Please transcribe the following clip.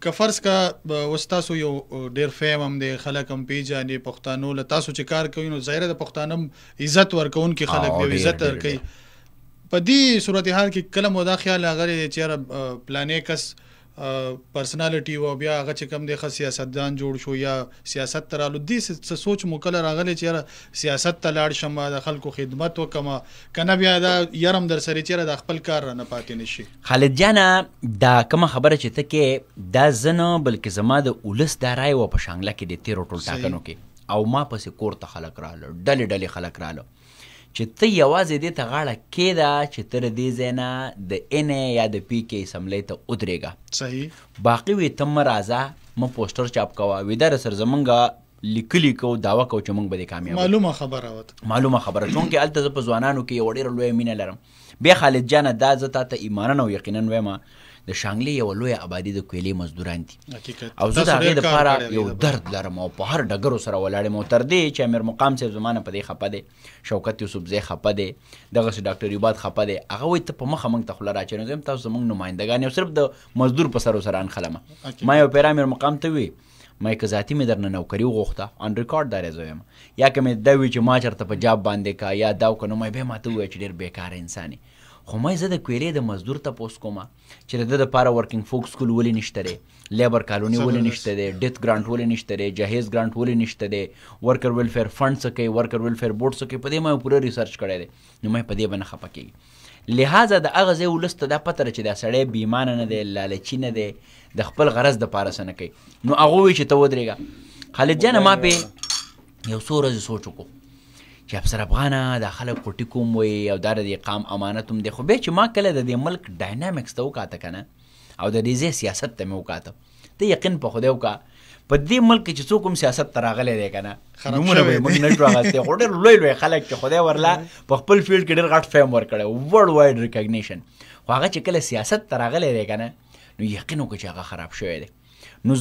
که فرض کا اوس تاسو یو ډېر فیم هم دی خلک هم پیژني پښتانو له تاسو چې کار کوئ نو ظاهره د پښتانه هم عزت ورکوونکي خلک دی عزت ورکوي په دې صورتحال کې کله مو دا خیال راغلی دی چې یاره پلانې کس پرسنالټي و بیا هغه چې کوم دی ښه سیاستدان جوړ شو یا سیاست ته رالو دې څه سوچ مو کله راغلی چې یاره سیاست ته لاړ شم د خلکو خدمت وکړم که نه بیا دا یار هم در سره چې یاره د خپل کار رانه پاتې نه شي؟ خالد جانه دا کومه خبره چې ته کې دا زه نه بلکې زما د اولس دا رایه وه په شانګله کې د تېرو ټول ټاکنو کې او ما پسې کور ته خلک راغله ډلې ډلې خلک راغله چې ته یوازې دې ته غاړه کېده چې ته د دې ځای نه د ان یا د پی کې اسمبلۍ ته ودرېږه صحیح باقي وي ته مه راځه مه پوسټر چاپ کوه ویده رسر زمونږ لیکلي کوو دعوه کوو چې موږ به دې کامیاب معلومه خبره وته معلومه خبره چونکې هلته زه په ځوانانو کې یوه ډېره لویه مینه لرم بیا خالد جانه دا زه تا ته ایمانا او یقینا وایم د شانګلې یوه لویه آبادي د کویلې مزدوران دي او زه د هغې دپاره یو درد لرم او په هر ډګرو سره ولاړ یم او تر دې چې امیر مقام صاحب زما نه په دې خفه دی شوکت یوسفزی خفه دی دغسې ډاکټر یوباد خفه دی هغه وایي ته په مخه موږ ته خوله راچوې نو زه یم تاسو زموږ نمایندګان یو صرف د مزدور په سرو سره انخلمه ما یو پیر امیر مقام ته وی ما که ذاتي مې درنه نوکري وغوښته آن ریکارډ دا زه یم یا که مې دا وي چې ما چېرته په جاب باندې کا یا دا وکړه نو ما بیا ماته ووایه چې ډېر بېکاره انسان یې خو ما زه د کویلې د مزدور تپوس کومه چې د ده دپاره ورکینګ فوک سکول ولې نشته دی لیبر کالوني ولې نشته دی ډیث ګرانټ ولې نشته دی جهیز ګرانټ ولې نشته دی ورکر ویلفیر فنډ څه کوي ورکر ویلفیر بورډ څه کوي په دې ما پوره ریسرچ کړی دی نو ما په دې به نه خفه کېږي لہذا د هغه ځای ولس ته دا پته ده چې دا سړی بېایمانه نه دی لالچي نه دی د خپل غرض دپاره څه نه کوي نو هغه وایي چې ته ودرېږه خالد جانه ما پې یو څو ورځې سوچ وکړو چې افسر افغانه دا خلک کوټي کوم وایي او دا د دې قام امانت هم دی خو بیا چې ما کله د دې ملک ډاینامکس ته وکاته که نه او د دې ځای سیاست ته مې وکاته ته یقین په خدای وکړه په دې ملک کې چې څوک هم سیاست ته راغلی دی که نه نومونه به یې موږ نه شو اخیستی خو ډېر لوی لوی خلک چې خدای ورله په خپل فیلډ کې ډېر غټ فیم ورکړی ورلډ وایډ ریکګنیشن خو هغه چې کله سیاست ته راغلی دی که نه نو یقین وکړه چې هغه خراب شوی دی نو